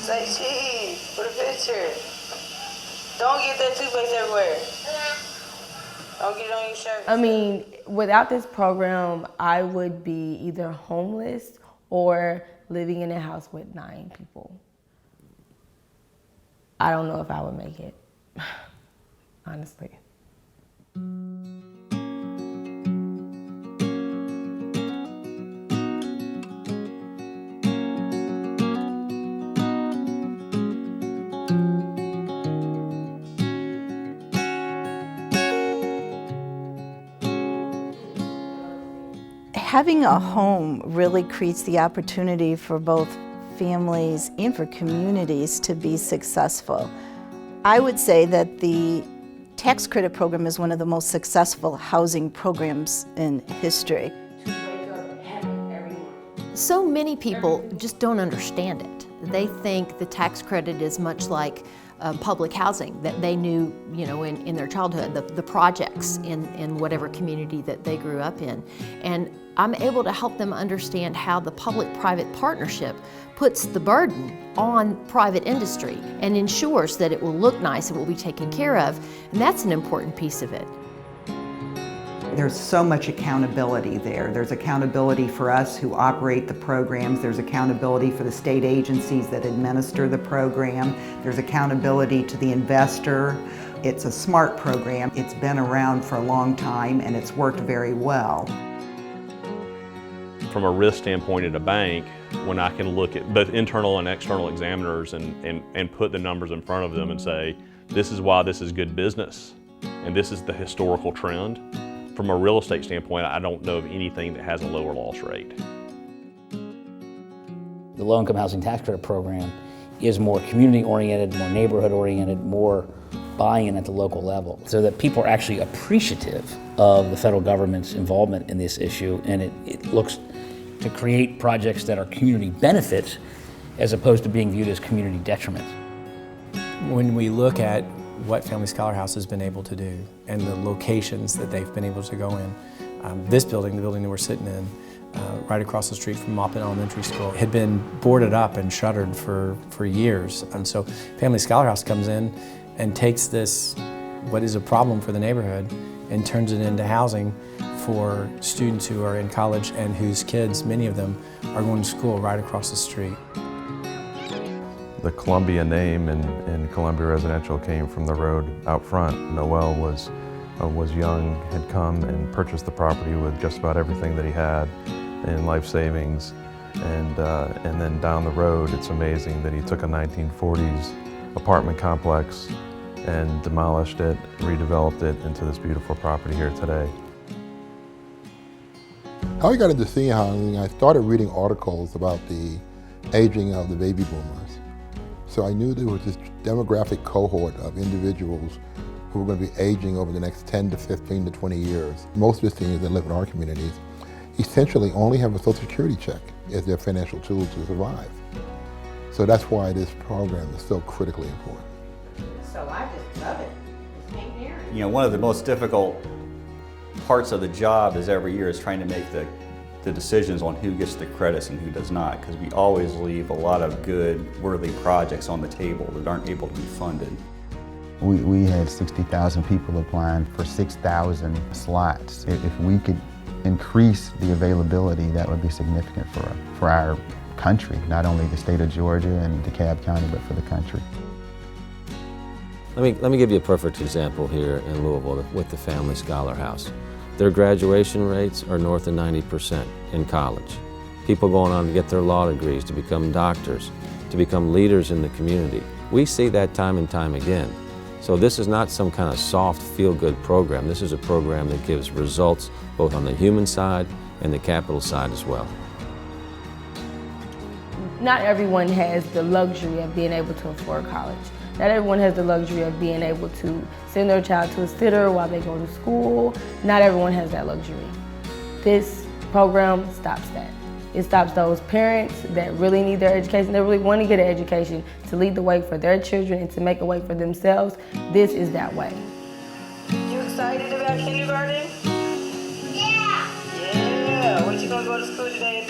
Say cheese for the picture. Don't get that toothpaste everywhere. Don't get it on your shirt. I mean, without this program, I would be either homeless or living in a house with 9 people. I don't know if I would make it, honestly. Having a home really creates the opportunity for both families and for communities to be successful. I would say that the tax credit program is one of the most successful housing programs in history. So many people just don't understand it. They think the tax credit is much like public housing that they knew, in their childhood, the projects in whatever community that they grew up in. And I'm able to help them understand how the public-private partnership puts the burden on private industry and ensures that it will look nice, it will be taken care of, and that's an important piece of it. There's so much accountability there. There's accountability for us who operate the programs. There's accountability for the state agencies that administer the program. There's accountability to the investor. It's a smart program. It's been around for a long time and it's worked very well. From a risk standpoint at a bank, when I can look at both internal and external examiners and put the numbers in front of them and say, this is why this is good business and this is the historical trend. From a real estate standpoint, I don't know of anything that has a lower loss rate. The low-income housing tax credit program is more community-oriented, more neighborhood-oriented, more buy-in at the local level, so that people are actually appreciative of the federal government's involvement in this issue, and it looks to create projects that are community benefits as opposed to being viewed as community detriment. When we look at what Family Scholar House has been able to do and the locations that they've been able to go in. This building, the building that we're sitting in, right across the street from Maupin Elementary School, had been boarded up and shuttered for years. And so Family Scholar House comes in and takes this, what is a problem for the neighborhood, and turns it into housing for students who are in college and whose kids, many of them, are going to school right across the street. The Columbia name in Columbia Residential came from the road out front. Noel was young, had come and purchased the property with just about everything that he had in life savings. And then down the road, it's amazing that he took a 1940s apartment complex and demolished it, redeveloped it into this beautiful property here today. How I got into senior housing, I started reading articles about the aging of the baby boomers. So I knew there was this demographic cohort of individuals who were going to be aging over the next 10 to 15 to 20 years. Most of the seniors that live in our communities essentially only have a Social Security check as their financial tool to survive. So that's why this program is so critically important. So I just love it. It's hanging here. One of the most difficult parts of the job is every year is trying to make the decisions on who gets the credits and who does not, because we always leave a lot of good, worthy projects on the table that aren't able to be funded. We had 60,000 people applying for 6,000 slots. If we could increase the availability, that would be significant for our country, not only the state of Georgia and DeKalb County, but for the country. Let me give you a perfect example here in Louisville with the Family Scholar House. Their graduation rates are north of 90% in college. People going on to get their law degrees, to become doctors, to become leaders in the community. We see that time and time again. So this is not some kind of soft, feel-good program. This is a program that gives results both on the human side and the capital side as well. Not everyone has the luxury of being able to afford college. Not everyone has the luxury of being able to send their child to a sitter while they go to school. Not everyone has that luxury. This program stops that. It stops those parents that really need their education, that really want to get an education to lead the way for their children and to make a way for themselves. This is that way. You excited about kindergarten? Yeah! Yeah! When you gonna go to school today?